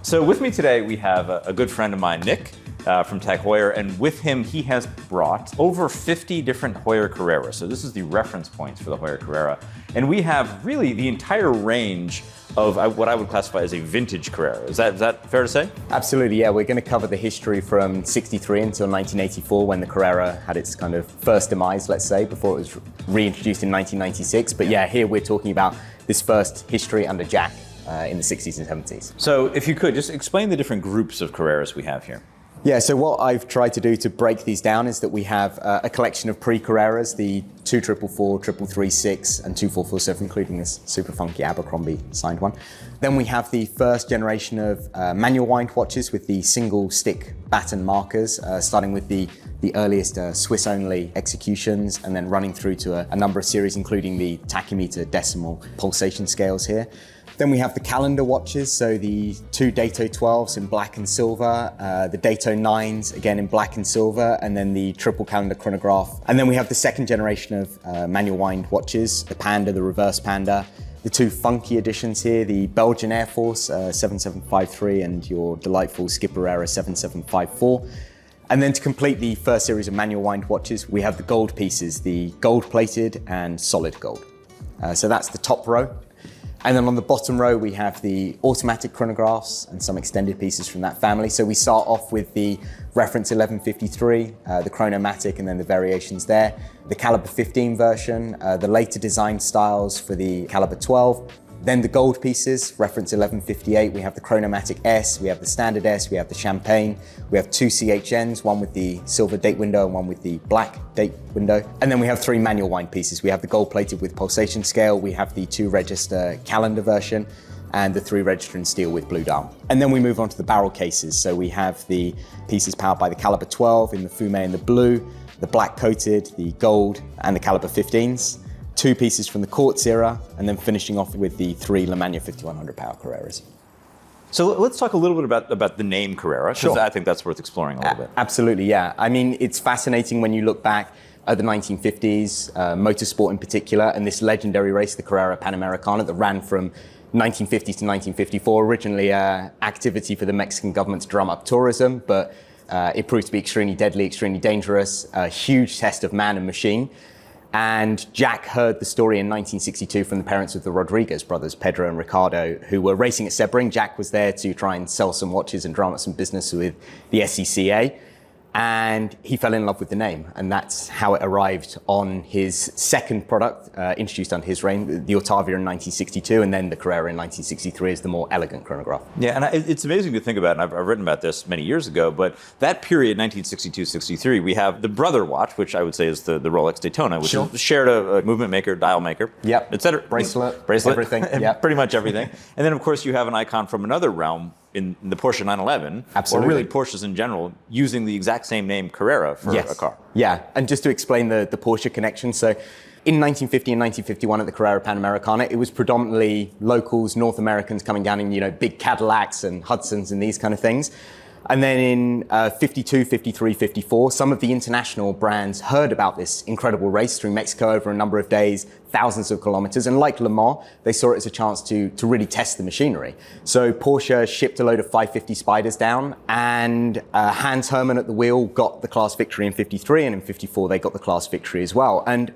So with me today, we have a good friend of mine, Nick, from Tag Heuer, and with him, he has brought over 50 different Heuer Carreras. So this is the reference points for the Heuer Carrera. And we have really the entire range of what I would classify as a vintage Carrera. Is that fair to say? Absolutely, yeah. We're going to cover the history from 63 until 1984 when the Carrera had its kind of first demise, let's say, before it was reintroduced in 1996. But yeah, here we're talking about this first history under Jack in the 60s and 70s. So if you could, just explain the different groups of Carreras we have here. Yeah, so what I've tried to do to break these down is that we have a collection of pre-Carreras, the 2444, 3336, and 2447, including this super funky Abercrombie signed one. Then we have the first generation of manual wind watches with the single stick batten markers, starting with the earliest Swiss-only executions, and then running through to a number of series, including the tachymeter decimal pulsation scales here. Then we have the calendar watches, so the two Dato 12s in black and silver, the Dato 9s again in black and silver, and then the triple calendar chronograph. And then we have the second generation of manual wind watches, the Panda, the reverse Panda, the two funky editions here, the Belgian Air Force 7753 and your delightful Skipper Era 7754. And then to complete the first series of manual wind watches, we have the gold pieces, the gold plated and solid gold. So that's the top row. And then on the bottom row, we have the automatic chronographs and some extended pieces from that family. So we start off with the Reference 1153, the Chronomatic, and then the variations there. The Caliber 15 version, the later design styles for the Caliber 12. Then the gold pieces, Reference 1158, we have the Chronomatic S, we have the Standard S, we have the Champagne, we have two CHNs, one with the silver date window and one with the black date window. And then we have three manual wind pieces. We have the gold plated with pulsation scale, we have the two register calendar version, and the three register in steel with blue dial. And then we move on to the barrel cases. So we have the pieces powered by the Caliber 12 in the fume and the blue, the black coated, the gold, and the Caliber 15s. Two pieces from the Quartz era, and then finishing off with the three Le Mans 5100 power Carreras. So let's talk a little bit about the name Carrera, because Sure. I think that's worth exploring a little bit. Absolutely, yeah. I mean, it's fascinating when you look back at the 1950s, motorsport in particular, and this legendary race, the Carrera Panamericana, that ran from 1950 to 1954, originally activity for the Mexican government to drum up tourism, but it proved to be extremely deadly, extremely dangerous, a huge test of man and machine. And Jack heard the story in 1962 from the parents of the Rodriguez brothers, Pedro and Ricardo, who were racing at Sebring. Jack was there to try and sell some watches and drum up some business with the SCCA. And he fell in love with the name. And that's how it arrived on his second product, introduced under his reign, the Otavia in 1962, and then the Carrera in 1963 as the more elegant chronograph. Yeah, and it's amazing to think about, and I've written about this many years ago, but that period, 1962-63, we have the brother watch, which I would say is the Rolex Daytona, which Sure. is shared a movement maker, dial maker, Yep. et cetera. Bracelet, everything. Yep. Pretty much everything. And then, of course, you have an icon from another realm in the Porsche 911, Absolutely. or really Porsches in general, using the exact same name Carrera for a car. Yeah, and just to explain the Porsche connection, so in 1950 and 1951 at the Carrera Panamericana, it was predominantly locals, North Americans coming down in, big Cadillacs and Hudsons and these kind of things. And then in 52, 53, 54, some of the international brands heard about this incredible race through Mexico over a number of days, thousands of kilometers. And like Le Mans, they saw it as a chance to really test the machinery. So Porsche shipped a load of 550 Spiders down, and Hans Hermann at the wheel got the class victory in 53, and in 54 they got the class victory as well. And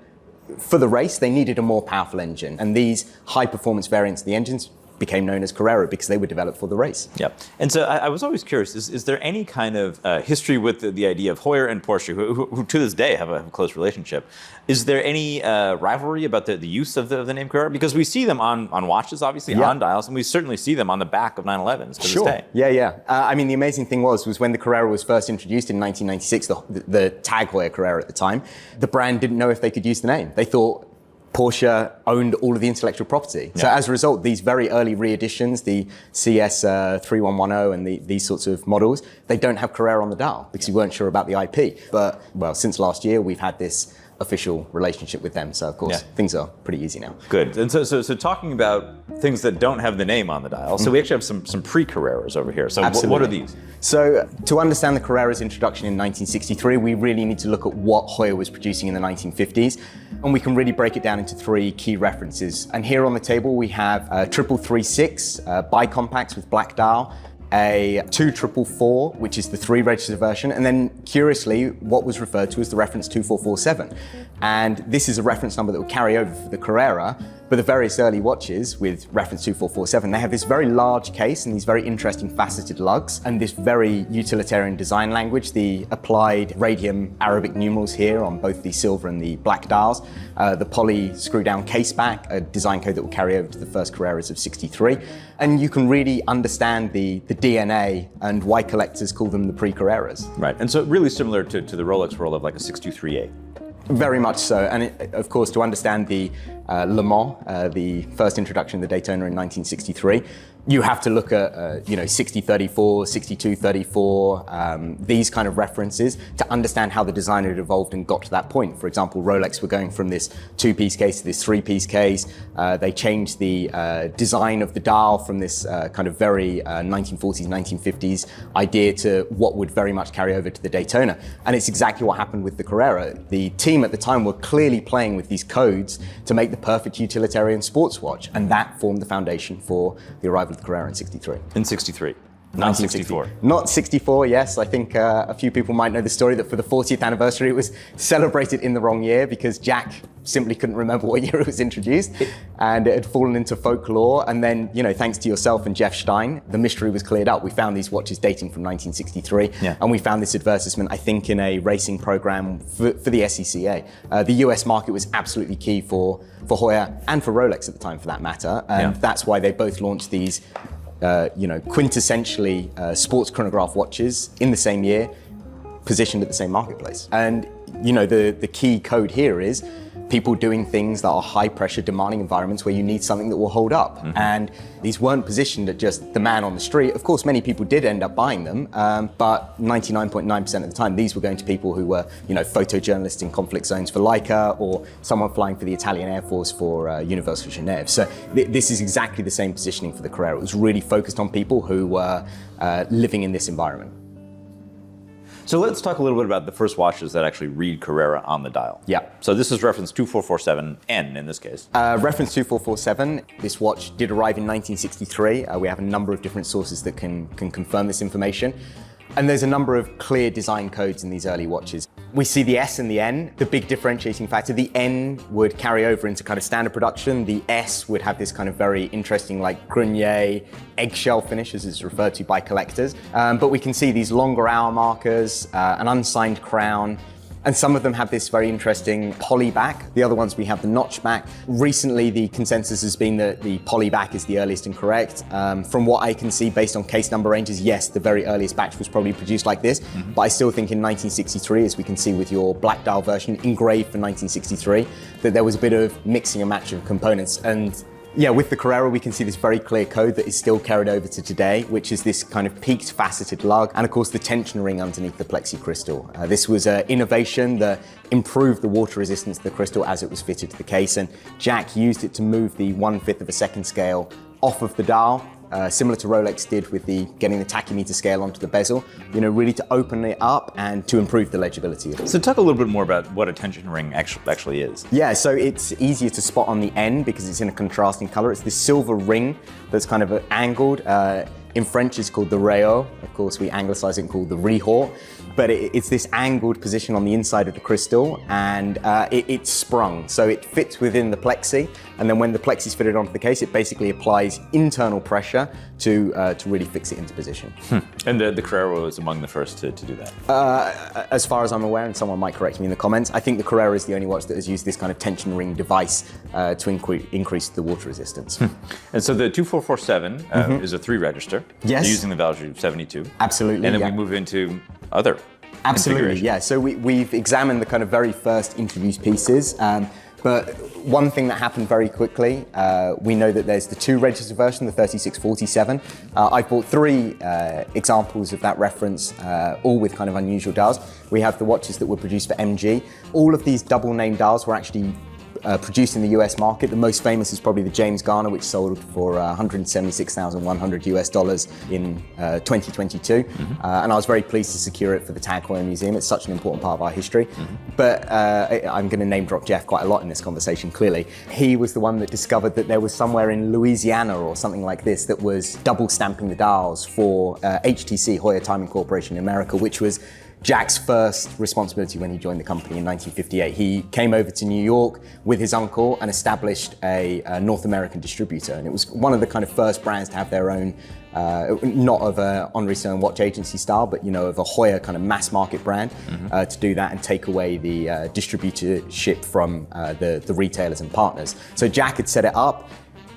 for the race, they needed a more powerful engine. And these high performance variants of the engines became known as Carrera because they were developed for the race. Yep. And so I was always curious, is there any kind of history with the idea of Heuer and Porsche, who to this day have a close relationship? Is there any rivalry about the use of the name Carrera? Because we see them on watches, obviously, on dials, and we certainly see them on the back of 911s to this day. Yeah. I mean, the amazing thing was when the Carrera was first introduced in 1996, the Tag Heuer Carrera at the time, the brand didn't know if they could use the name. They thought Porsche owned all of the intellectual property. So as a result, these very early re-editions, the CS 3110 and these sorts of models, they don't have Carrera on the dial because we weren't sure about the IP. But, well, since last year, we've had this official relationship with them. So, of course, things are pretty easy now. Good. And so talking about things that don't have the name on the dial, so we actually have some pre-Carreras over here. So what are these? So to understand the Carrera's introduction in 1963, we really need to look at what Heuer was producing in the 1950s. And we can really break it down into three key references. And here on the table, we have 3336 bicompacts with black dial, a 2444, which is the 3 register version, and then curiously, what was referred to as the reference 2447. And this is a reference number that will carry over for the Carrera, but the various early watches with reference 2447, they have this very large case and these very interesting faceted lugs and this very utilitarian design language, the applied radium Arabic numerals here on both the silver and the black dials, the poly screw down case back, a design code that will carry over to the first Carreras of 63. And you can really understand the DNA and why collectors call them the pre-Carreras. Right, and so really similar to the Rolex world of like a 623A. Very much so, and of course to understand the Le Mans, the first introduction of the Daytona in 1963, you have to look at 6034, 6234, these kind of references to understand how the design had evolved and got to that point. For example, Rolex were going from this 2-piece case to this 3-piece case. They changed the design of the dial from this kind of very 1940s, 1950s idea to what would very much carry over to the Daytona. And it's exactly what happened with the Carrera. The team at the time were clearly playing with these codes to make the perfect utilitarian sports watch, and that formed the foundation for the arrival of the Carrera in 63. In 63. Not 64. Not 64, yes. I think a few people might know the story that for the 40th anniversary it was celebrated in the wrong year because Jack simply couldn't remember what year it was introduced and it had fallen into folklore. And then, thanks to yourself and Jeff Stein, the mystery was cleared up. We found these watches dating from 1963 and we found this advertisement, I think, in a racing program for the SCCA. The US market was absolutely key for Hoya and for Rolex at the time for that matter. And that's why they both launched these quintessentially sports chronograph watches in the same year, positioned at the same marketplace. And the key code here is people doing things that are high pressure, demanding environments where you need something that will hold up. Mm-hmm. And these weren't positioned at just the man on the street. Of course, many people did end up buying them, but 99.9% of the time, these were going to people who were, photojournalists in conflict zones for Leica or someone flying for the Italian Air Force for Universal Genève. So this is exactly the same positioning for the Carrera. It was really focused on people who were living in this environment. So let's talk a little bit about the first watches that actually read Carrera on the dial. Yeah. So this is reference 2447N in this case. Reference 2447, this watch did arrive in 1963. We have a number of different sources that can confirm this information. And there's a number of clear design codes in these early watches. We see the S and the N, the big differentiating factor. The N would carry over into kind of standard production. The S would have this kind of very interesting like Grenier eggshell finish, as is referred to by collectors. But we can see these longer hour markers, an unsigned crown, and some of them have this very interesting poly back. The other ones we have the notch back. Recently, the consensus has been that the poly back is the earliest and correct. From what I can see, based on case number ranges, yes, the very earliest batch was probably produced like this. Mm-hmm. But I still think in 1963, as we can see with your black dial version engraved for 1963, that there was a bit of mixing and matching of components. And yeah, with the Carrera, we can see this very clear code that is still carried over to today, which is this kind of peaked faceted lug, and of course the tension ring underneath the plexi crystal. This was an innovation that improved the water resistance of the crystal as it was fitted to the case, and Jack used it to move the 1/5 of a second scale off of the dial, similar to Rolex did with getting the tachymeter scale onto the bezel, really to open it up and to improve the legibility of it. So talk a little bit more about what a tension ring actually is. Yeah, so it's easier to spot on the N because it's in a contrasting color. It's this silver ring that's kind of angled. In French, it's called the rayon. Of course, we anglicize it and call it the rihor. But it's this angled position on the inside of the crystal, and it's sprung. So it fits within the plexi, and then when the plexi is fitted onto the case, it basically applies internal pressure to really fix it into position. And the Carrera was among the first to do that? As far as I'm aware, and someone might correct me in the comments, I think the Carrera is the only watch that has used this kind of tension ring device to increase the water resistance. And so the 2447 is a 3-register. Yes. Using the value of 72. Absolutely. And then we move into other. Absolutely, yeah. So we've examined the kind of very first introduced pieces, but one thing that happened very quickly, we know that there's the 2-register version, the 3647. I've bought 3 examples of that reference, all with kind of unusual dials. We have the watches that were produced for MG. All of these double name dials were actually produced in the US market. The most famous is probably the James Garner, which sold for $176,100 in 2022. And I was very pleased to secure it for the Tag Heuer Museum. It's such an important part of our history. But I'm going to name drop Jeff quite a lot in this conversation, clearly. He was the one that discovered that there was somewhere in Louisiana or something like this that was double stamping the dials for HTC, Heuer Timing Corporation in America, which was Jack's first responsibility when he joined the company in 1958. He came over to New York with his uncle and established a North American distributor. And it was one of the kind of first brands to have their own, not of a Henri Stone watch agency style, but of a Heuer kind of mass market brand to do that and take away the distributorship from the retailers and partners. So Jack had set it up.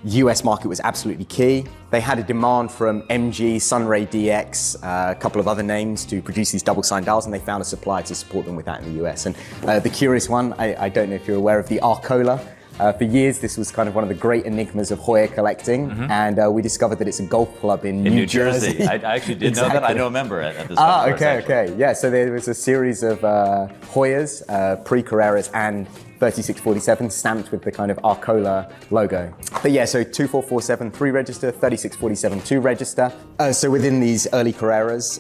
US market was absolutely key. They had a demand from MG, Sunray DX, a couple of other names to produce these double signed dials, and they found a supplier to support them with that in the US. And the curious one, I don't know if you're aware of the Arcola. For years, this was kind of one of the great enigmas of Heuer collecting, and we discovered that it's a golf club in New Jersey. I actually did know that. I know a member at this okay. Yeah, so there was a series of Heuers, pre-Carreras, and 3647 stamped with the kind of Arcola logo. But yeah, so 2447 3 register, 3647 2 register. So within these early Carreras,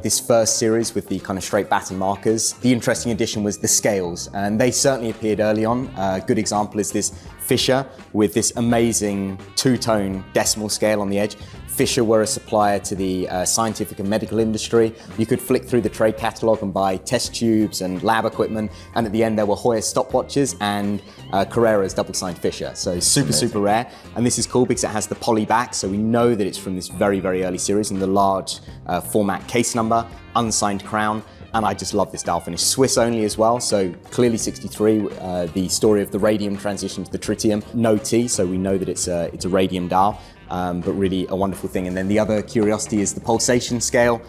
this first series with the kind of straight batten markers, the interesting addition was the scales, and they certainly appeared early on. A good example is this Fisher with this amazing two-tone decimal scale on the edge. Fisher were a supplier to the scientific and medical industry. You could flick through the trade catalogue and buy test tubes and lab equipment, and at the end there were Heuer stopwatches and Carrera's double-signed Fisher. So super rare, and this is cool because it has the poly back, so we know that it's from this very early series, and the large format case number, unsigned crown. And I just love this dial finish. Swiss only as well, so clearly 63, the story of the radium transition to the tritium, no T, so we know that it's a radium dial. But really a wonderful thing. And then the other curiosity is the pulsation scale.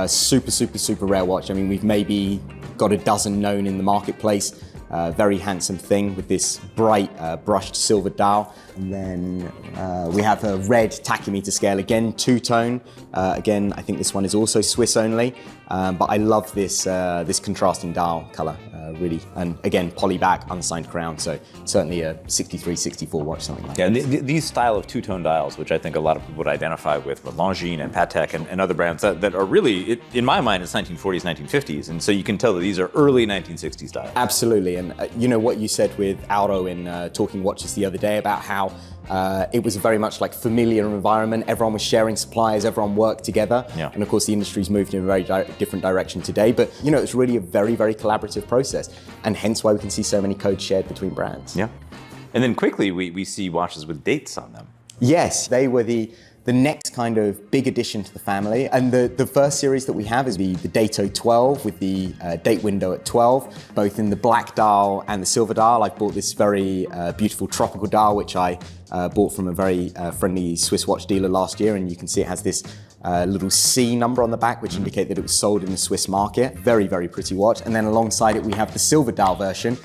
Super rare watch. I mean, we've maybe got a dozen known in the marketplace. Very handsome thing with this bright brushed silver dial. And then we have a red tachymeter scale, again two-tone. Again, I think this one is also Swiss only. But I love this contrasting dial color, really. And again, poly back, unsigned crown, so certainly a 63, 64 watch, something like that. Yeah, these style of two-tone dials, which I think a lot of people would identify with Longines and Patek and other brands that are really, in my mind, it's 1940s, 1950s. And so you can tell that these are early 1960s dials. Absolutely. And you know what you said with Auro in Talking Watches the other day about how it was very much like familiar environment. Everyone was sharing suppliers, everyone worked together. Yeah. And of course the industry's moved in a very different direction today, but it's really a very collaborative process, and hence why we can see so many codes shared between brands. Yeah. And then quickly we see watches with dates on them. Yes, they were the next kind of big addition to the family. And the first series that we have is the Dato 12 with the date window at 12, both in the black dial and the silver dial. I bought this very beautiful tropical dial, which I bought from a very friendly Swiss watch dealer last year. And you can see it has this little C number on the back, which indicate that it was sold in the Swiss market. Very pretty watch. And then alongside it, we have the silver dial version,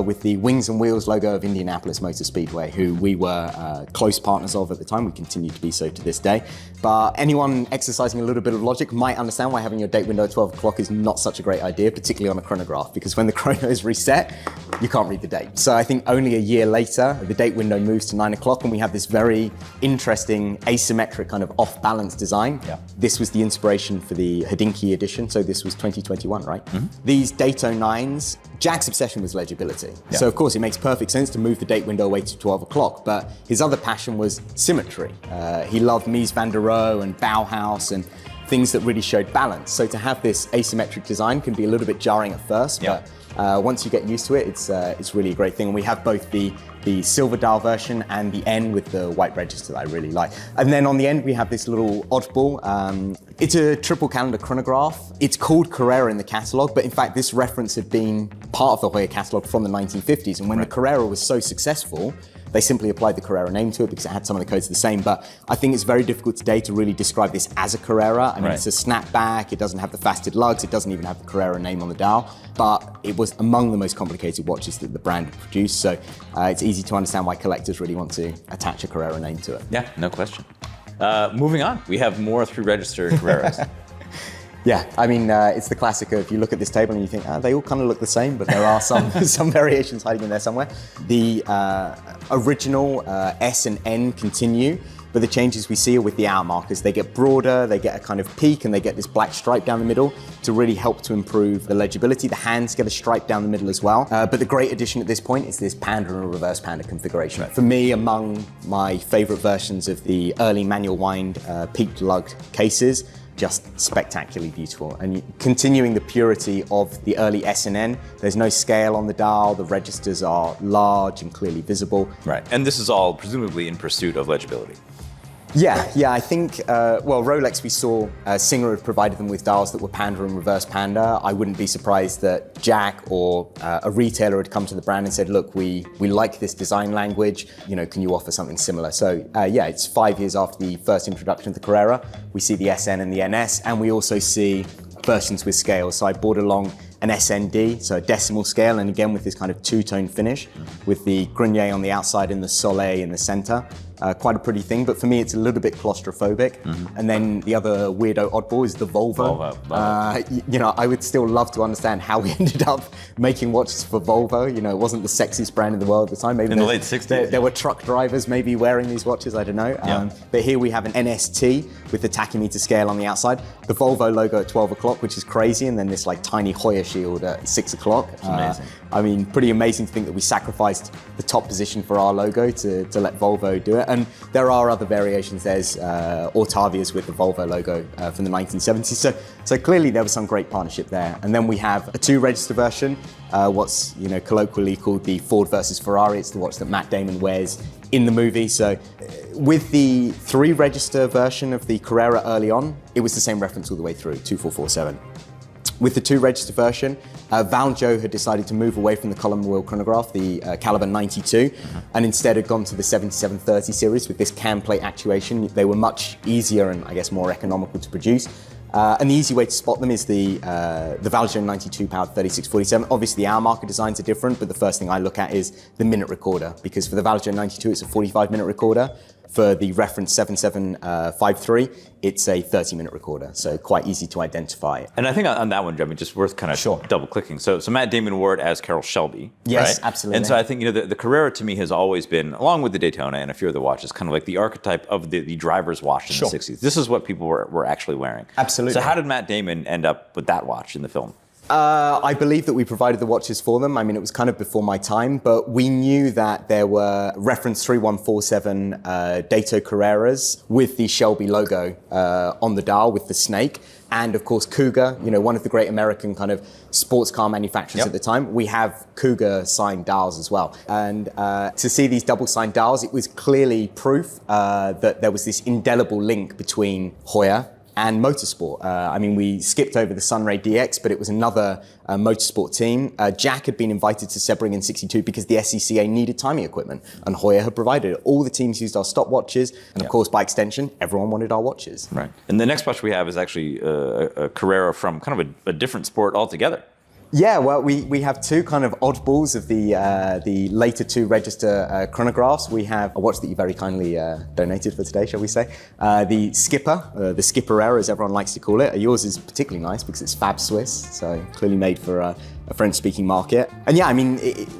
with the wings and wheels logo of Indianapolis Motor Speedway, who we were close partners of at the time. We continue to be so to this day. But anyone exercising a little bit of logic might understand why having your date window at 12 o'clock is not such a great idea, particularly on a chronograph, because when the chrono is reset, you can't read the date. So I think only a year later, the date window moves to 9 o'clock, and we have this very interesting asymmetric kind of off-balance design. Yeah. This was the inspiration for the Hodinkee edition, so this was 2021, right? These Dato 9s, Jack's obsession was legibility. Yeah. So of course it makes perfect sense to move the date window away to 12 o'clock, but his other passion was symmetry. He loved Mies van der Rohe and Bauhaus and things that really showed balance. So to have this asymmetric design can be a little bit jarring at first, but once you get used to it, it's really a great thing. And we have both the silver dial version and the N with the white register that I really like. And then on the end, we have this little oddball. It's a triple calendar chronograph. It's called Carrera in the catalog, but in fact, this reference had been part of the Heuer catalog from the 1950s. And when the Carrera was so successful, they simply applied the Carrera name to it because it had some of the codes the same. But I think it's very difficult today to really describe this as a Carrera. I mean, it's a snapback, it doesn't have the faceted lugs, it doesn't even have the Carrera name on the dial, but it was among the most complicated watches that the brand had produced. So it's easy to understand why collectors really want to attach a Carrera name to it. Yeah, no question. Moving on, we have more 3-register Carreras. Yeah, I mean, it's the classic of you look at this table and you think, they all kind of look the same, but there are some variations hiding in there somewhere. The original S and N continue, but the changes we see are with the hour markers. They get broader, they get a kind of peak, and they get this black stripe down the middle to really help to improve the legibility. The hands get a stripe down the middle as well. But the great addition at this point is this panda and reverse panda configuration. For me, among my favorite versions of the early manual wind peaked lugged cases, just spectacularly beautiful. And continuing the purity of the early S&N, there's no scale on the dial, the registers are large and clearly visible. Right, and this is all presumably in pursuit of legibility. Yeah, I think, well, Rolex, we saw Singer had provided them with dials that were panda and reverse panda. I wouldn't be surprised that Jack or a retailer had come to the brand and said, look, we like this design language, can you offer something similar? So yeah, it's 5 years after the first introduction of the Carrera. We see the SN and the NS, and we also see versions with scales. So I brought along an SND, so a decimal scale, and again with this kind of two-tone finish with the Grenier on the outside and the Soleil in the center. Quite a pretty thing, but for me it's a little bit claustrophobic. And then the other weirdo oddball is the Volvo. I would still love to understand how we ended up making watches for Volvo. It wasn't the sexiest brand in the world at the time. Maybe in the late 60s. There were truck drivers maybe wearing these watches, I don't know. But here we have an NST with the tachymeter scale on the outside, the Volvo logo at 12 o'clock, which is crazy, and then this like tiny Hoya shield at 6 o'clock. Amazing. I mean, pretty amazing to think that we sacrificed the top position for our logo to let Volvo do it. And there are other variations. There's Ortavias with the Volvo logo from the 1970s. So clearly there was some great partnership there. And then we have a 2-register version, what's colloquially called the Ford versus Ferrari. It's the watch that Matt Damon wears in the movie. So with the 3-register version of the Carrera early on, it was the same reference all the way through, 2447. With the 2-register version, Valjo had decided to move away from the column wheel chronograph, the caliber 92, and instead had gone to the 7730 series with this cam plate actuation. They were much easier and I guess more economical to produce. And the easy way to spot them is the Valjo 92 powered 3647. Obviously the hour marker designs are different, but the first thing I look at is the minute recorder, because for the Valjo 92 it's a 45-minute recorder. For the Reference 7753, it's a 30-minute recorder, so quite easy to identify. And I think on that one, Jeremy, just worth kind of double-clicking. So Matt Damon wore it as Carroll Shelby, yes, right? Absolutely. And so I think the Carrera to me has always been, along with the Daytona and a few other watches, kind of like the archetype of the driver's watch in the 60s. This is what people were actually wearing. Absolutely. So how did Matt Damon end up with that watch in the film? I believe that we provided the watches for them. I mean, it was kind of before my time, but we knew that there were Reference 3147 Dato Carreras with the Shelby logo on the dial with the snake. And of course, Cougar, one of the great American kind of sports car manufacturers at the time. We have Cougar signed dials as well. And to see these double signed dials, it was clearly proof that there was this indelible link between Hoya and motorsport. I mean, we skipped over the Sunray DX, but it was another motorsport team. Jack had been invited to Sebring in '62 because the SCCA needed timing equipment, and Hoya had provided it. All the teams used our stopwatches, and of course, by extension, everyone wanted our watches. Right. And the next watch we have is actually a Carrera from kind of a different sport altogether. Yeah, well, we have two kind of oddballs of the later 2-register chronographs. We have a watch that you very kindly donated for today, shall we say. The Skipper, the Skipperera, as everyone likes to call it. Yours is particularly nice because it's Fab Swiss, so clearly made for a French-speaking market. And yeah, I mean,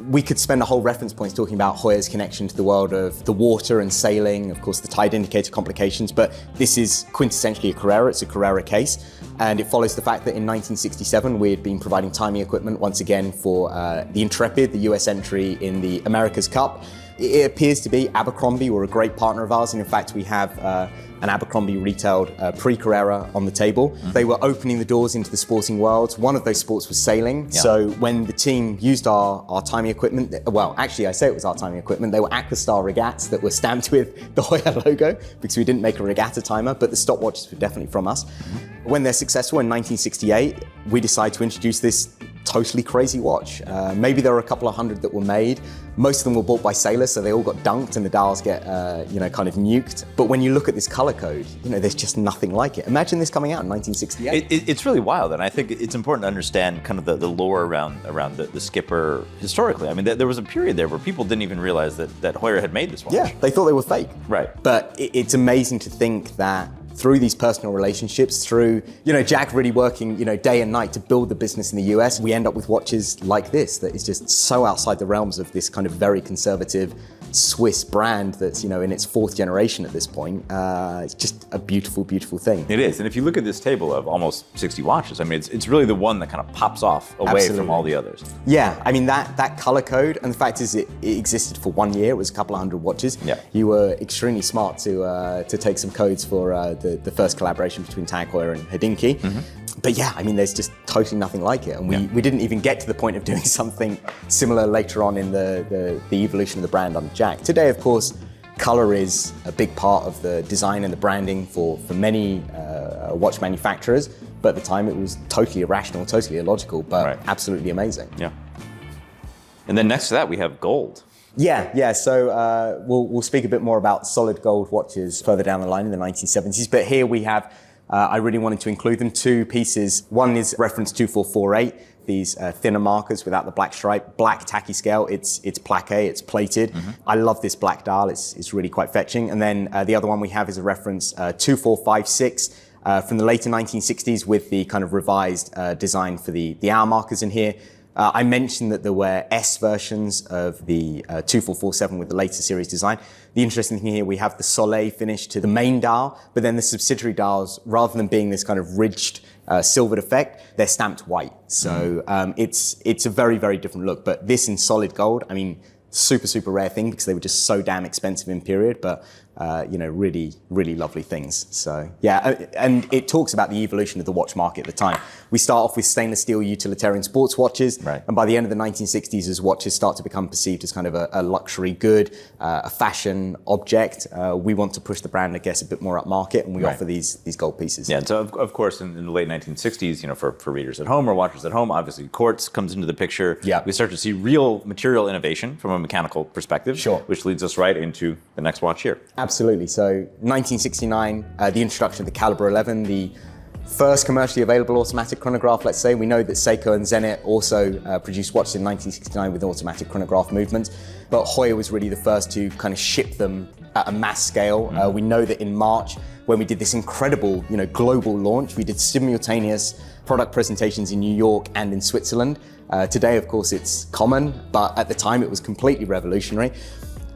we could spend a whole reference points talking about Hoya's connection to the world of the water and sailing, of course, the tide indicator complications, but this is quintessentially a Carrera. It's a Carrera case. And it follows the fact that in 1967, we had been providing timing equipment once again for the Intrepid, the US entry in the America's Cup. It appears to be Abercrombie were a great partner of ours, and in fact, we have an Abercrombie retailed pre-Carrera on the table. They were opening the doors into the sporting world. One of those sports was sailing. So when the team used our timing equipment, well, actually I say it was our timing equipment, they were Aquastar regatas that were stamped with the Hoya logo because we didn't make a regatta timer, but the stopwatches were definitely from us. When they're successful in 1968, we decide to introduce this totally crazy watch. Maybe there were a couple of hundred that were made. Most of them were bought by sailors, so they all got dunked and the dials get, kind of nuked. But when you look at this color code, there's just nothing like it. Imagine this coming out in 1968. It's really wild, and I think it's important to understand kind of the lore around the Skipper historically. I mean, there was a period there where people didn't even realize that Hoya had made this watch. Yeah, they thought they were fake. Right. But it's amazing to think that through these personal relationships, through, Jack really working, day and night to build the business in the US, we end up with watches like this that is just so outside the realms of this kind of very conservative Swiss brand that's, in its 4th generation at this point. It's just a beautiful, beautiful thing. It is. And if you look at this table of almost 60 watches, I mean, it's really the one that kind of pops off away Absolutely. from all the others. Yeah, I mean, that color code, and the fact is it existed for 1 year. It was a couple of hundred watches. Yeah. You were extremely smart to take some codes for the first collaboration between Tag Heuer and Hodinkee. But yeah, I mean, there's just totally nothing like it. And we didn't even get to the point of doing something similar later on in the evolution of the brand under Jack. Today, of course, color is a big part of the design and the branding for many watch manufacturers. But at the time, it was totally irrational, totally illogical, but absolutely amazing. Yeah. And then next to that, we have gold. Yeah. So we'll speak a bit more about solid gold watches further down the line in the 1970s. But here we have, I really wanted to include them, 2 pieces. One is reference 2448, these thinner markers without the black stripe, black tacky scale. It's plaqué, it's plated. I love this black dial. It's really quite fetching. And then the other one we have is a reference 2456 from the later 1960s with the kind of revised design for the hour markers in here. I mentioned that there were S versions of the 2447 with the later series design. The interesting thing here, we have the Soleil finish to the main dial, but then the subsidiary dials, rather than being this kind of ridged silvered effect, they're stamped white. So it's a very, very different look. But this in solid gold, I mean, super, super rare thing because they were just so damn expensive in period, but really, really lovely things. So yeah, and it talks about the evolution of the watch market at the time. We start off with stainless steel utilitarian sports watches, and by the end of the 1960s, as watches start to become perceived as kind of a luxury good, a fashion object, we want to push the brand, I guess, a bit more up market, and we offer these gold pieces. Yeah, and so of course, in the late 1960s, for readers at home or watchers at home, obviously quartz comes into the picture. Yeah. We start to see real material innovation from a mechanical perspective, which leads us right into the next watch here. Absolutely. So 1969, the introduction of the Caliber 11, the first commercially available automatic chronograph, let's say. We know that Seiko and Zenit also produced watches in 1969 with automatic chronograph movements, but Heuer was really the first to kind of ship them at a mass scale. We know that in March, when we did this incredible, global launch, we did simultaneous product presentations in New York and in Switzerland. Today, of course, it's common, but at the time it was completely revolutionary.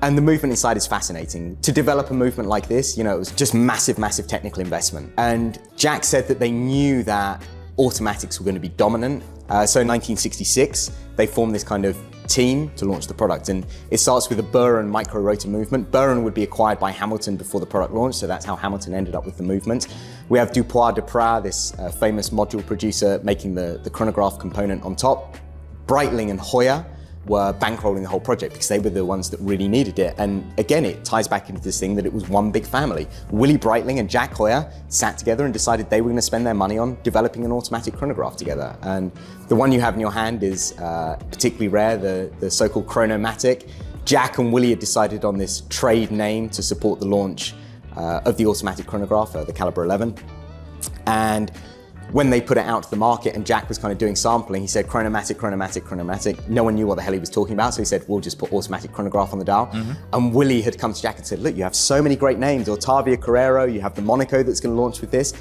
And the movement inside is fascinating. To develop a movement like this, it was just massive, massive technical investment. And Jack said that they knew that automatics were going to be dominant. So in 1966, they formed this kind of team to launch the product. And it starts with the Buren micro rotor movement. Buren would be acquired by Hamilton before the product launched, so that's how Hamilton ended up with the movement. We have Dupois de Pras, this famous module producer, making the chronograph component on top. Breitling and Heuer were bankrolling the whole project because they were the ones that really needed it. And again, it ties back into this thing that it was one big family. Willy Breitling and Jack Heuer sat together and decided they were going to spend their money on developing an automatic chronograph together. And the one you have in your hand is particularly rare, the so-called Chronomatic. Jack and Willy had decided on this trade name to support the launch of the automatic chronograph, the Caliber 11. And when they put it out to the market and Jack was kind of doing sampling, he said chronomatic, chronomatic, chronomatic. No one knew what the hell he was talking about, so he said, we'll just put automatic chronograph on the dial. And Willy had come to Jack and said, look, you have so many great names, Ottavia Carrero, you have the Monaco that's going to launch with this.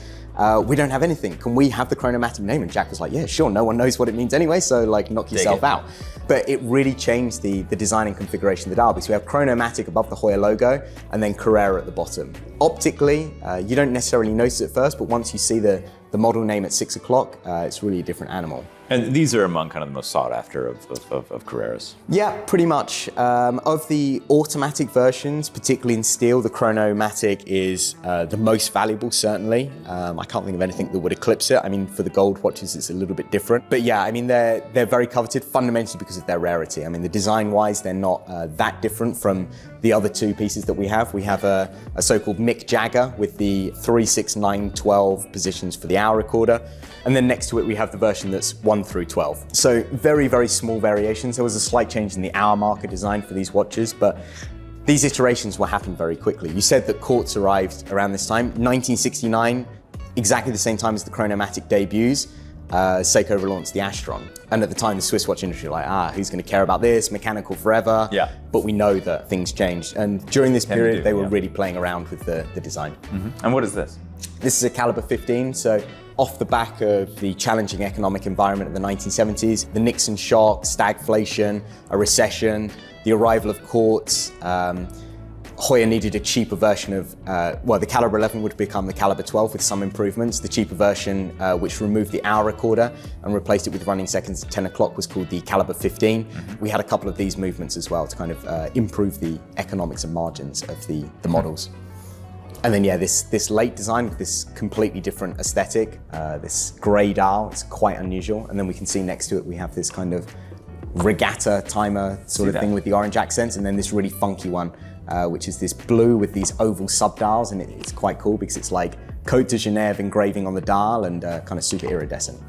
We don't have anything. Can we have the chronomatic name? And Jack was like, yeah, sure, no one knows what it means anyway, so like knock yourself out. But it really changed the design and configuration of the dial because we have chronomatic above the Heuer logo and then Carrera at the bottom. Optically, you don't necessarily notice it first, but once you see the model name at 6 o'clock, it's really a different animal. And these are among kind of the most sought after of Carreras. Yeah, pretty much. Of the automatic versions, particularly in steel, the Chronomatic is the most valuable, certainly. I can't think of anything that would eclipse it. I mean, for the gold watches, it's a little bit different. But yeah, I mean, they're very coveted fundamentally because of their rarity. I mean, the design-wise, they're not that different from the other two pieces that we have. We have a so-called Mick Jagger with the 3, 6, 9, 12 positions for the hour recorder. And then next to it, we have the version that's 1 through 12. So very, very small variations. There was a slight change in the hour marker design for these watches, but these iterations will happen very quickly. You said that quartz arrived around this time, 1969, exactly the same time as the Chronomatic debuts. Seiko relaunched the Astron. And at the time, the Swiss watch industry were like, who's going to care about this? Mechanical forever. Yeah. But we know that things changed. And during this period, they were really playing around with the design. And what is this? This is a caliber 15. So off the back of the challenging economic environment of the 1970s, the Nixon shock, stagflation, a recession, the arrival of quartz, Hoya needed a cheaper version of, the Caliber 11 would become the Caliber 12 with some improvements. The cheaper version, which removed the hour recorder and replaced it with running seconds at 10 o'clock, was called the Caliber 15. We had a couple of these movements as well to kind of improve the economics and margins of the models. And then, this late design with this completely different aesthetic, this grey dial, it's quite unusual. And then we can see next to it, we have this kind of regatta timer sort of thing with the orange accents, and then this really funky one, which is this blue with these oval subdials, and it's quite cool because it's like Côte de Genève engraving on the dial and kind of super iridescent.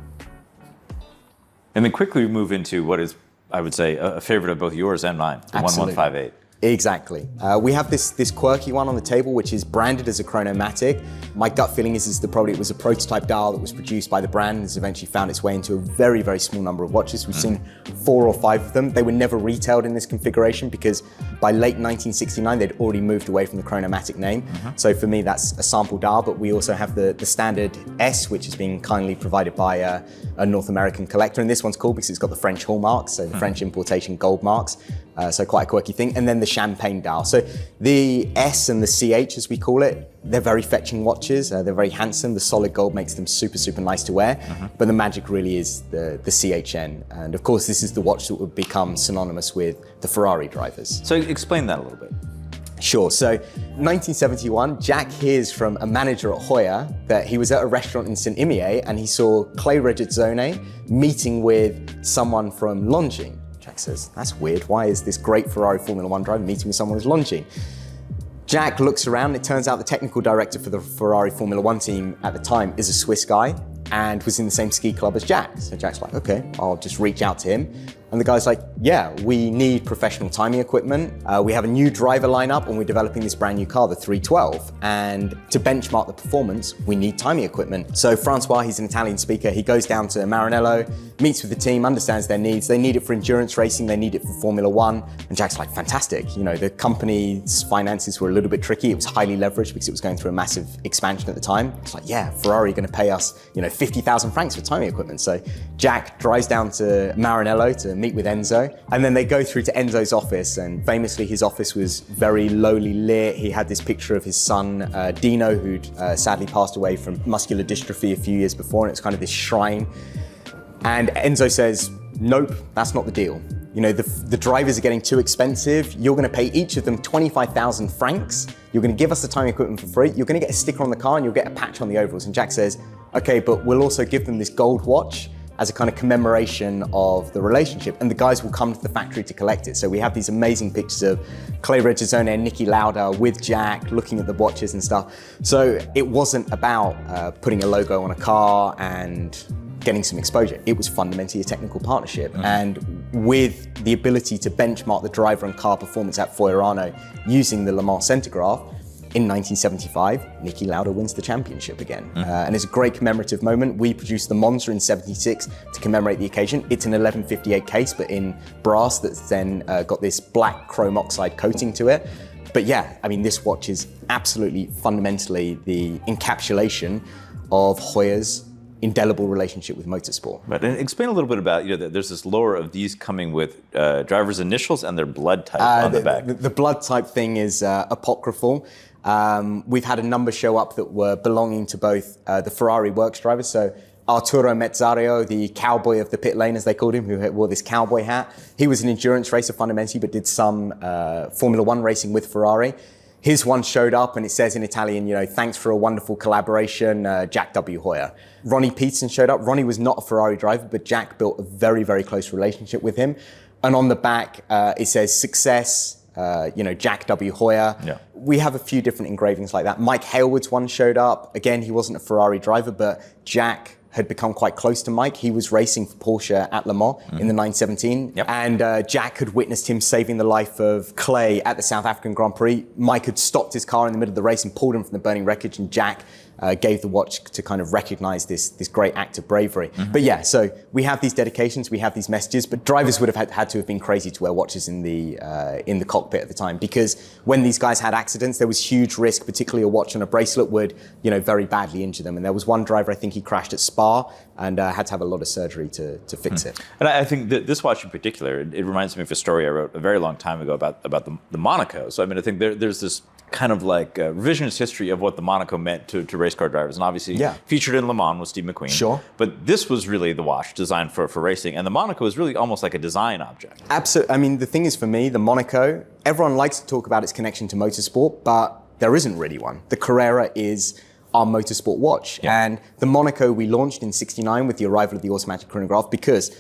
And then quickly we move into what is, I would say, a favorite of both yours and mine, the Absolutely. 1158. Exactly. We have this quirky one on the table, which is branded as a chronomatic. My gut feeling is that probably it was a prototype dial that was produced by the brand and has eventually found its way into a very, very small number of watches. We've seen 4 or 5 of them. They were never retailed in this configuration because by late 1969, they'd already moved away from the chronomatic name. So for me, that's a sample dial, but we also have the standard S, which has been kindly provided by a North American collector. And this one's cool because it's got the French hallmarks, so the French importation gold marks. So quite a quirky thing. And then the champagne dial. So the S and the CH, as we call it, they're very fetching watches. They're very handsome. The solid gold makes them super, super nice to wear. But the magic really is the CHN. And of course, this is the watch that would become synonymous with the Ferrari drivers. So explain that a little bit. Sure. So 1971, Jack hears from a manager at Hoya that he was at a restaurant in Saint-Imier and he saw Clay Regazzone meeting with someone from Longines. Jack says, that's weird. Why is this great Ferrari Formula One driver meeting with someone who's Longines? Jack looks around. It turns out the technical director for the Ferrari Formula One team at the time is a Swiss guy and was in the same ski club as Jack. So Jack's like, okay, I'll just reach out to him. And the guy's like, yeah, we need professional timing equipment. We have a new driver lineup and we're developing this brand new car, the 312. And to benchmark the performance, we need timing equipment. So Francois, he's an Italian speaker. He goes down to Maranello, meets with the team, understands their needs. They need it for endurance racing. They need it for Formula One. And Jack's like, fantastic. You know, the company's finances were a little bit tricky. It was highly leveraged because it was going through a massive expansion at the time. It's like, yeah, Ferrari are going to pay us, 50,000 francs for timing equipment. So Jack drives down to Maranello to meet with Enzo, and then they go through to Enzo's office, and famously his office was very lowly lit. He had this picture of his son Dino, who'd sadly passed away from muscular dystrophy a few years before, and it's kind of this shrine. And Enzo says, nope, that's not the deal. The drivers are getting too expensive. You're going to pay each of them 25,000 francs. You're going to give us the timing equipment for free. You're going to get a sticker on the car and you'll get a patch on the overalls. And Jack says, okay, but we'll also give them this gold watch as a kind of commemoration of the relationship, and the guys will come to the factory to collect it. So we have these amazing pictures of Clay Regazzone and Niki Lauda with Jack looking at the watches and stuff. So it wasn't about putting a logo on a car and getting some exposure. It was fundamentally a technical partnership. And with the ability to benchmark the driver and car performance at Foirano using the Le Mans Centigraph, in 1975, Niki Lauda wins the championship again. And it's a great commemorative moment. We produced the Monza in 76 to commemorate the occasion. It's an 1158 case, but in brass that's then got this black chrome oxide coating to it. But yeah, I mean, this watch is absolutely fundamentally the encapsulation of Hoya's indelible relationship with motorsport. Right, and explain a little bit about, there's this lore of these coming with drivers' initials and their blood type on the back. The blood type thing is apocryphal. We've had a number show up that were belonging to both the Ferrari works drivers. So Arturo Mezzario, the cowboy of the pit lane, as they called him, who wore this cowboy hat. He was an endurance racer fundamentally, but did some Formula One racing with Ferrari. His one showed up and it says in Italian, thanks for a wonderful collaboration, Jack W. Hoya. Ronnie Peterson showed up. Ronnie was not a Ferrari driver, but Jack built a very, very close relationship with him. And on the back, it says success, Jack W. Hoya. Yeah. We have a few different engravings like that. Mike Hailwood's one showed up. Again, he wasn't a Ferrari driver, but Jack had become quite close to Mike. He was racing for Porsche at Le Mans in the 917. Yep. And Jack had witnessed him saving the life of Clay at the South African Grand Prix. Mike had stopped his car in the middle of the race and pulled him from the burning wreckage, and Jack gave the watch to kind of recognize this great act of bravery. But yeah, so we have these dedications, we have these messages, but drivers would have had to have been crazy to wear watches in the cockpit at the time, because when these guys had accidents, there was huge risk, particularly a watch on a bracelet would, very badly injure them. And there was one driver, I think he crashed at Spa and had to have a lot of surgery to fix it. And I think that this watch in particular, it reminds me of a story I wrote a very long time ago about the Monaco. So I mean, I think there's this kind of like revisionist history of what the Monaco meant to race car drivers. And obviously featured in Le Mans was Steve McQueen. Sure. But this was really the watch designed for racing. And the Monaco is really almost like a design object. Absolutely. I mean, the thing is, for me, the Monaco, everyone likes to talk about its connection to motorsport, but there isn't really one. The Carrera is our motorsport watch. And the Monaco we launched in '69 with the arrival of the automatic chronograph, because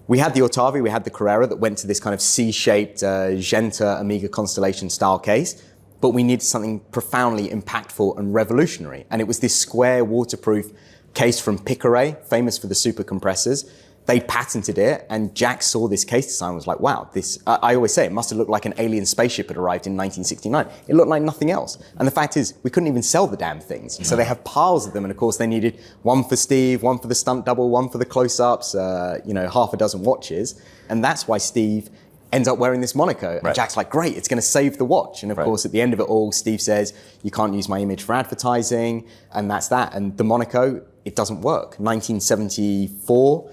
we had the Ottavi, we had the Carrera that went to this kind of C-shaped Genta Amiga Constellation style case, but we needed something profoundly impactful and revolutionary. And it was this square waterproof case from Picaret, famous for the super compressors. They patented it, and Jack saw this case design and was like, wow, this, I always say, it must have looked like an alien spaceship had arrived in 1969. It looked like nothing else. And the fact is, we couldn't even sell the damn things. So they have piles of them, and of course they needed one for Steve, one for the stunt double, one for the close-ups, half a dozen watches. And that's why Steve ends up wearing this Monaco. And Jack's like, great, it's gonna save the watch. And of course, at the end of it all, Steve says, you can't use my image for advertising, and that's that. And the Monaco, it doesn't work. 1974,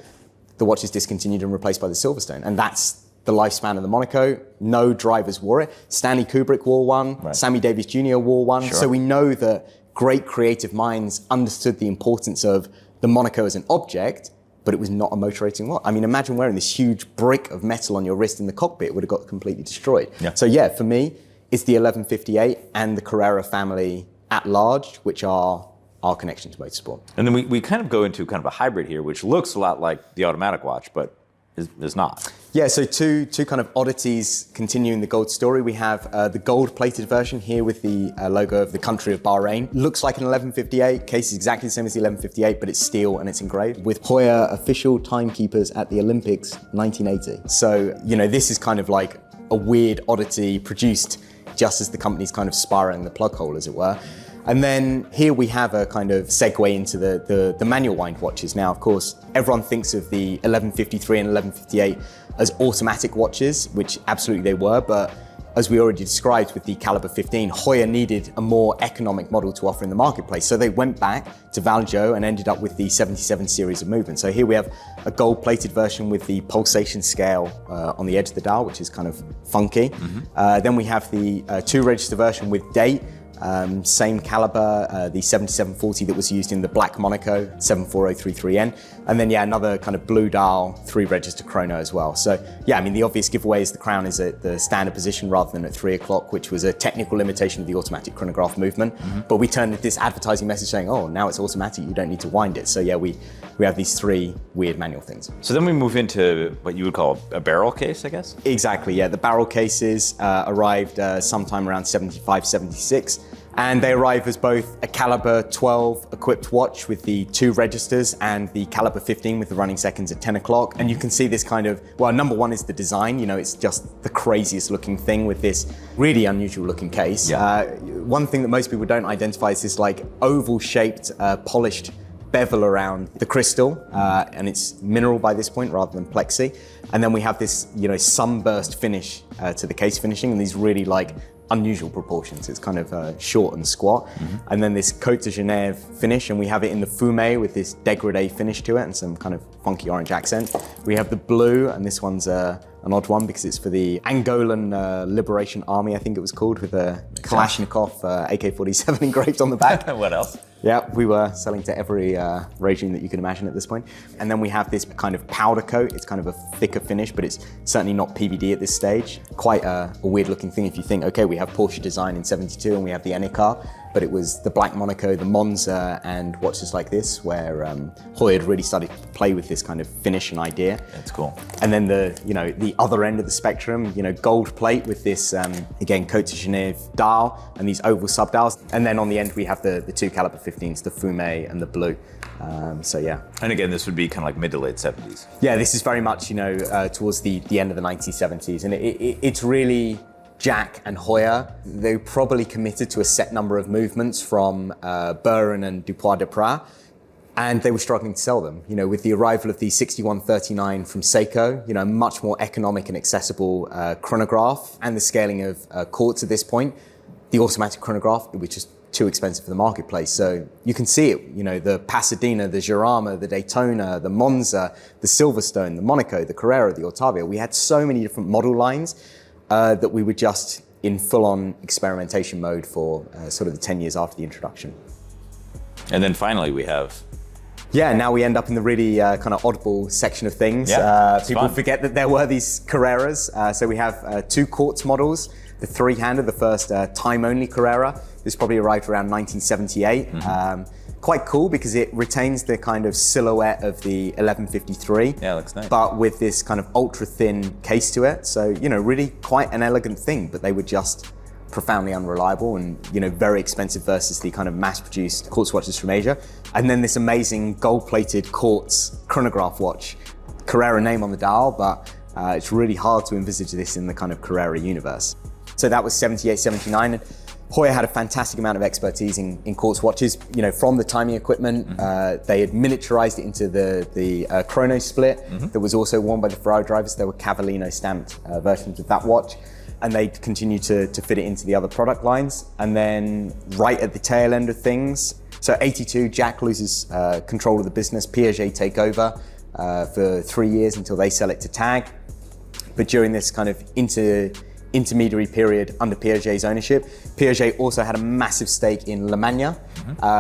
the watch is discontinued and replaced by the Silverstone. And that's the lifespan of the Monaco. No drivers wore it. Stanley Kubrick wore one. Sammy Davis Jr. wore one. So we know that great creative minds understood the importance of the Monaco as an object, but it was not a motor racing watch. I mean, imagine wearing this huge brick of metal on your wrist in the cockpit. It would have got completely destroyed. So yeah, for me, it's the 1158 and the Carrera family at large, which are our connection to motorsport. And then we kind of go into kind of a hybrid here, which looks a lot like the automatic watch, but is not. Yeah, so two kind of oddities continuing the gold story. We have the gold-plated version here with the logo of the country of Bahrain. Looks like an 1158, case is exactly the same as the 1158, but it's steel and it's engraved with Hoya official timekeepers at the Olympics 1980. So, this is kind of like a weird oddity produced just as the company's kind of spiraling the plug hole, as it were. And then here we have a kind of segue into the manual wind watches. Now, of course, everyone thinks of the 1153 and 1158 as automatic watches, which absolutely they were, but as we already described with the Caliber 15, Hoya needed a more economic model to offer in the marketplace. So they went back to Valjoux and ended up with the 77 series of movement. So here we have a gold-plated version with the pulsation scale on the edge of the dial, which is kind of funky. Then we have the two-register version with date. Same caliber, the 7740 that was used in the black Monaco 74033N, and then another kind of blue dial 3-register chrono as well. So I mean, the obvious giveaway is the crown is at the standard position rather than at 3 o'clock, which was a technical limitation of the automatic chronograph movement. But we turned this advertising message saying, oh, now it's automatic, you don't need to wind it. So we have these 3 weird manual things. So then we move into what you would call a barrel case, I guess? Exactly, yeah. The barrel cases arrived sometime around 75, 76. And they arrive as both a Caliber 12 equipped watch with the 2 registers and the Caliber 15 with the running seconds at 10 o'clock. And you can see this kind of, well, number one is the design. It's just the craziest looking thing with this really unusual looking case. One thing that most people don't identify is this like oval shaped, polished bevel around the crystal, and it's mineral by this point rather than plexi. And then we have this, sunburst finish to the case finishing, and these really like unusual proportions. It's kind of short and squat. And then this Côte de Genève finish, and we have it in the fumé with this dégradé finish to it and some kind of funky orange accent. We have the blue, and this one's an odd one because it's for the Angolan Liberation Army, I think it was called, with a Kalashnikov AK-47 engraved on the back. What else? Yeah, we were selling to every regime that you can imagine at this point. And then we have this kind of powder coat. It's kind of a thicker finish, but it's certainly not PVD at this stage. Quite a weird looking thing if you think, okay, we have Porsche design in 72 and we have the Enicar, but it was the Black Monaco, the Monza, and watches like this, where Hoya had really started to play with this kind of finish and idea. That's cool. And then the other end of the spectrum, gold plate with this, again, Côte de Genève dial and these oval subdials. And then on the end, we have the 2 Caliber 15s, the Fumé and the blue. And again, this would be kind of like mid to late 70s. Yeah, this is very much, towards the end of the 1970s. And it's really Jack and Hoya, they were probably committed to a set number of movements from Buren and Dupois de Pras, and they were struggling to sell them. With the arrival of the 6139 from Seiko, much more economic and accessible chronograph, and the scaling of quartz at this point, the automatic chronograph, it was just too expensive for the marketplace. So you can see it, the Pasadena, the Jarama, the Daytona, the Monza, the Silverstone, the Monaco, the Carrera, the Ottavia. We had so many different model lines that we were just in full-on experimentation mode for sort of the 10 years after the introduction. And then finally we have... Yeah, now we end up in the really kind of oddball section of things. People forget that there were these Carreras. So we have two quartz models. The three-hander, the first time-only Carrera. This probably arrived around 1978. Quite cool because it retains the kind of silhouette of the 1153. Yeah, it looks nice. But with this kind of ultra-thin case to it. So, really quite an elegant thing, but they were just profoundly unreliable and, very expensive versus the kind of mass-produced quartz watches from Asia. And then this amazing gold-plated quartz chronograph watch. Carrera name on the dial, but it's really hard to envisage this in the kind of Carrera universe. So that was 78, 79. Hoya had a fantastic amount of expertise in quartz watches, from the timing equipment. They had miniaturized it into the chrono split that was also worn by the Ferrari drivers. There were Cavallino stamped versions of that watch, and they continued to fit it into the other product lines. And then right at the tail end of things, so 82, Jack loses control of the business. Piaget take over for 3 years until they sell it to TAG. But during this kind of intermediary period under Piaget's ownership, Piaget also had a massive stake in La Magna.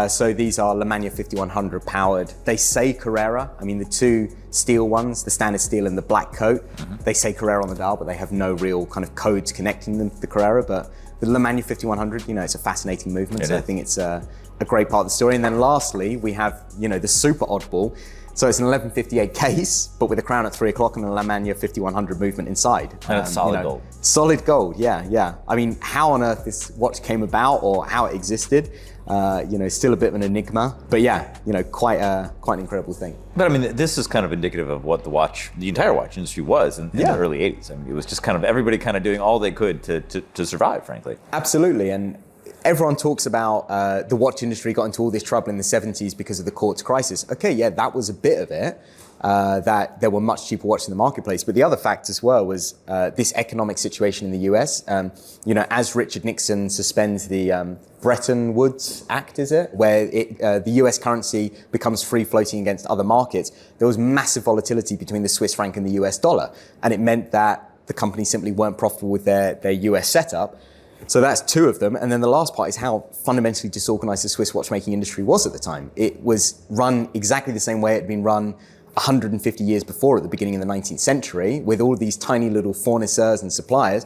So these are La Magna 5100 powered. They say Carrera. I mean, the two steel ones, the standard steel and the black coat, they say Carrera on the dial, but they have no real kind of codes connecting them to the Carrera. But the La Magna 5100, it's a fascinating movement. So I think it's a great part of the story. And then lastly, we have, the super oddball. So it's an 1158 case, but with a crown at 3 o'clock and a La Magna 5100 movement inside. And it's solid gold. Solid gold, yeah. I mean, how on earth this watch came about or how it existed, still a bit of an enigma. But yeah, quite an incredible thing. But I mean, this is kind of indicative of what the entire watch industry was in the early 80s. I mean, it was just kind of everybody kind of doing all they could to survive, frankly. Absolutely, and everyone talks about the watch industry got into all this trouble in the 70s because of the quartz crisis. Okay, yeah, that was a bit of it, that there were much cheaper watches in the marketplace. But the other fact as well was this economic situation in the US. As Richard Nixon suspends the Bretton Woods Act, is it? Where the US currency becomes free floating against other markets. There was massive volatility between the Swiss franc and the US dollar. And it meant that the companies simply weren't profitable with their US setup. So that's two of them. And then the last part is how fundamentally disorganized the Swiss watchmaking industry was at the time. It was run exactly the same way it had been run 150 years before at the beginning of the 19th century, with all these tiny little fournisseurs and suppliers.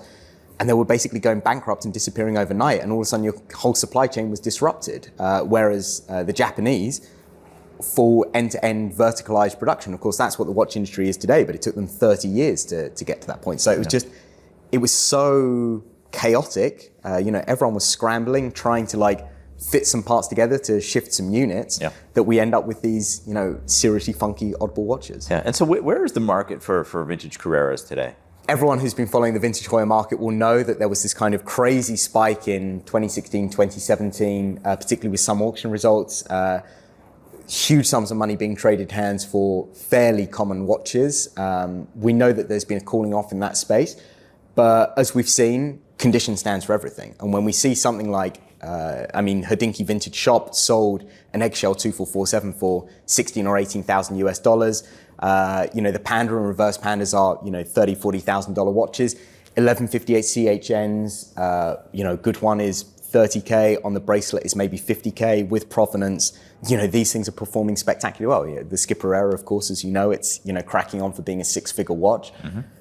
And they were basically going bankrupt and disappearing overnight. And all of a sudden your whole supply chain was disrupted. Whereas the Japanese, full end-to-end verticalized production. Of course, that's what the watch industry is today, but it took them 30 years to get to that point. So it was so chaotic. Everyone was scrambling, trying to fit some parts together to shift some units, that we end up with these, seriously funky oddball watches. Yeah, and so where is the market for vintage Carreras today? Everyone who's been following the vintage Hoya market will know that there was this kind of crazy spike in 2016, 2017, particularly with some auction results. Huge sums of money being traded hands for fairly common watches. We know that there's been a cooling off in that space, but as we've seen, condition stands for everything. And when we see something like, Hodinkee Vintage Shop sold an eggshell 2447 for $16,000 or $18,000 US. The Panda and reverse Pandas are, $30,000, $40,000 watches. 1158 CHNs, good one is 30K, on the bracelet is maybe 50K with provenance. These things are performing spectacularly well. The Skipperera, of course, as you know, it's, cracking on for being a 6-figure watch.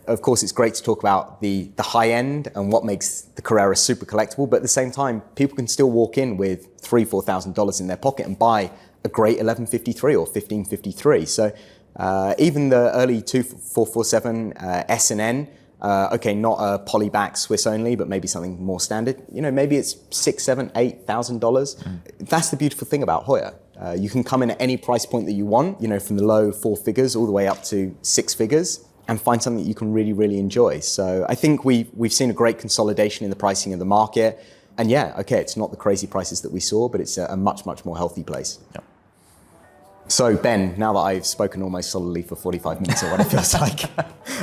Of course, it's great to talk about the high end and what makes the Carrera super collectible, but at the same time, people can still walk in with $3,000, $4,000 in their pocket and buy a great 1153 or 1553. So even the early 2447 S&N, not a polyback Swiss only, but maybe something more standard. Maybe it's $6,000, $7,000, $8,000. That's the beautiful thing about Hoya. You can come in at any price point that you want, from the low 4 figures all the way up to 6 figures. and find something that you can really, really enjoy. So I think we've seen a great consolidation in the pricing of the market. And yeah, okay, it's not the crazy prices that we saw, but it's a much, much more healthy place. Yeah. So Ben, now that I've spoken almost solidly for 45 minutes or what it feels like,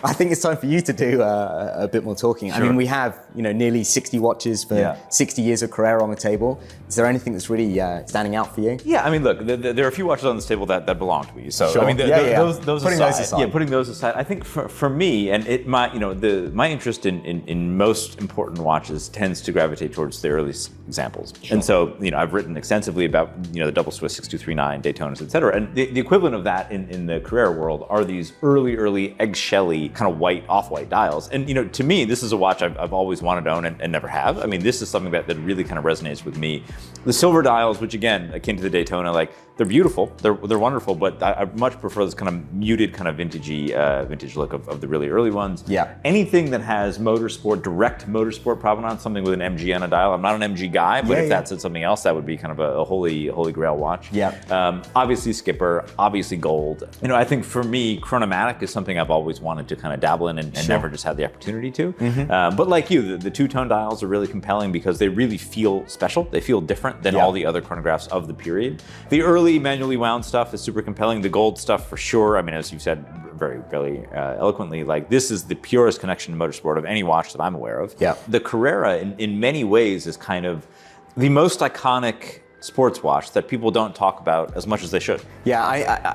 I think it's time for you to do a bit more talking. Sure. I mean, we have nearly 60 watches for 60 years of Carrera on the table. Is there anything that's really standing out for you? Yeah, I mean, look, there are a few watches on this table that belong to me. So sure. I mean, those putting those aside. Yeah, putting those aside. I think for me, and my interest in most important watches tends to gravitate towards the early examples. Sure. And so I've written extensively about the double Swiss 6239, Daytonas, etc. And the equivalent of that in the Carrera world are these early eggshelly kind of off-white dials. And to me, this is a watch I've always wanted to own and never have. I mean, this is something that really kind of resonates with me. The silver dials, which again, akin to the Daytona, like they're beautiful, they're wonderful, but I much prefer this kind of muted, kind of vintage look of the really early ones. Yeah. Anything that has direct motorsport provenance, something with an MG on a dial. I'm not an MG guy, but if that's something else, that would be kind of a holy grail watch. Yeah. Obviously Skipper, obviously gold. I think for me, chronomatic is something I've always wanted to kind of dabble in and Sure. never just had the opportunity to. Mm-hmm. But like you, the two-tone dials are really compelling because they really feel special. They feel different than all the other chronographs of the period. The early manually wound stuff is super compelling. The gold stuff for sure. I mean, as you said very eloquently, like this is the purest connection to motorsport of any watch that I'm aware of. Yeah. The Carrera in many ways is kind of the most iconic sports watch that people don't talk about as much as they should. Yeah,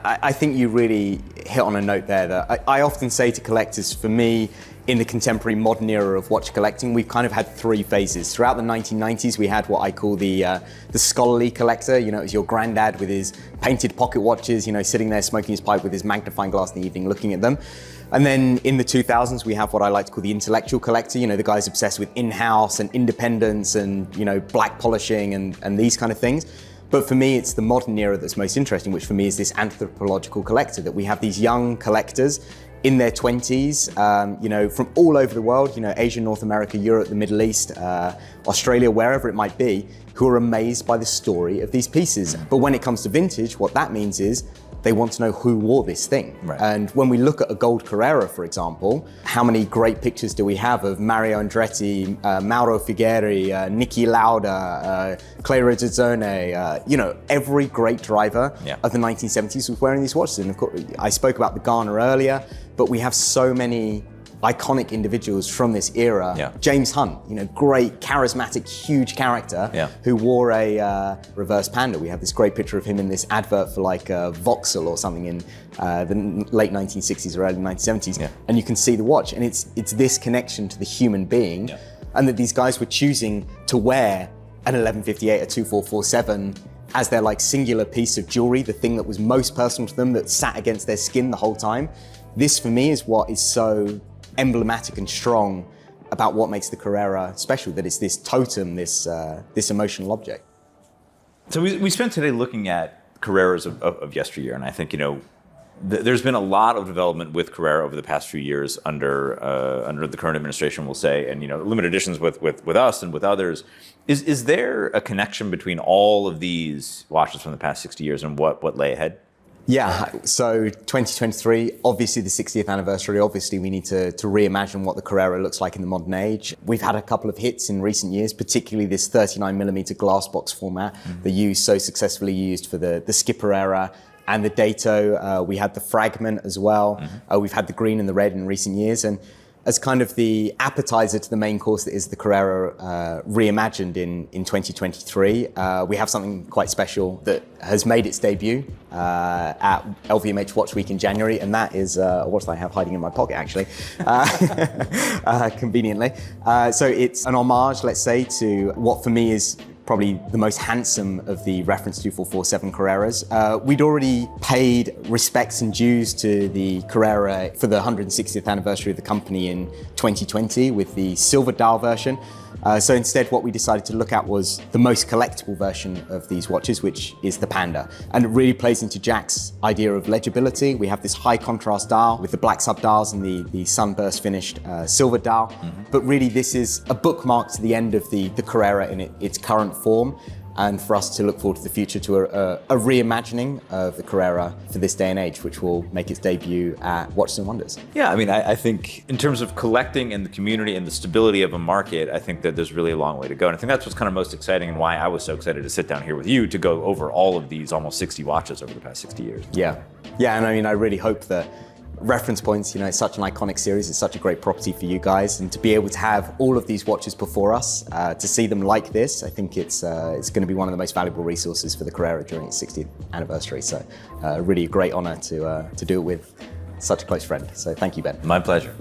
I think you really hit on a note there that I often say to collectors, for me, in the contemporary modern era of watch collecting, we've kind of had three phases. Throughout the 1990s, we had what I call the scholarly collector. It was your granddad with his painted pocket watches, sitting there smoking his pipe with his magnifying glass in the evening, looking at them. And then in the 2000s, we have what I like to call the intellectual collector, the guys obsessed with in-house and independence and, black polishing and these kind of things. But for me, it's the modern era that's most interesting, which for me is this anthropological collector, that we have these young collectors in their 20s, from all over the world, Asia, North America, Europe, the Middle East, Australia, wherever it might be, who are amazed by the story of these pieces. But when it comes to vintage, what that means is they want to know who wore this thing. Right. And when we look at a gold Carrera, for example, how many great pictures do we have of Mario Andretti, Mauro Figeri, Niki Lauda, Clay Regazzone, every great driver of the 1970s was wearing these watches. And of course, I spoke about the Garner earlier, but we have so many iconic individuals from this era. Yeah. James Hunt, great, charismatic, huge character who wore a reverse Panda. We have this great picture of him in this advert for like Vauxhall or something in the late 1960s or early 1970s. Yeah. And you can see the watch, and it's this connection to the human being, and that these guys were choosing to wear an 1158, a 2447 as their like singular piece of jewelry, the thing that was most personal to them, that sat against their skin the whole time. This for me is what is so emblematic and strong about what makes the Carrera special, that it's this totem, this emotional object. So we spent today looking at Carreras of yesteryear, and I think there's been a lot of development with Carrera over the past few years under the current administration, we'll say, and limited editions with us and with others. Is there a connection between all of these watches from the past 60 years and what lay ahead? Yeah, so 2023, obviously the 60th anniversary, obviously we need to reimagine what the Carrera looks like in the modern age. We've had a couple of hits in recent years, particularly this 39mm glass box format that you so successfully used for the Skipper era and the Dato. We had the Fragment as well. We've had the green and the red in recent years. And as kind of the appetizer to the main course that is the Carrera reimagined in 2023, we have something quite special that has made its debut at LVMH Watch Week in January, and that is a watch that I have hiding in my pocket, actually, conveniently. So it's an homage, let's say, to what for me is probably the most handsome of the Reference 2447 Carreras. We'd already paid respects and dues to the Carrera for the 160th anniversary of the company in 2020 with the silver dial version. So instead, what we decided to look at was the most collectible version of these watches, which is the Panda. And it really plays into Jack's idea of legibility. We have this high contrast dial with the black subdials and the sunburst finished silver dial. But really, this is a bookmark to the end of the Carrera in its current form. and for us to look forward to the future to a reimagining of the Carrera for this day and age, which will make its debut at Watches and Wonders. Yeah, I mean, I think in terms of collecting and the community and the stability of a market, I think that there's really a long way to go. And I think that's what's kind of most exciting and why I was so excited to sit down here with you to go over all of these almost 60 watches over the past 60 years. Yeah, and I mean, I really hope that Reference Points, it's such an iconic series, it's such a great property for you guys, and to be able to have all of these watches before us, to see them like this, I think it's going to be one of the most valuable resources for the Carrera during its 60th anniversary. So really a great honor to do it with such a close friend. So thank you, Ben. My pleasure.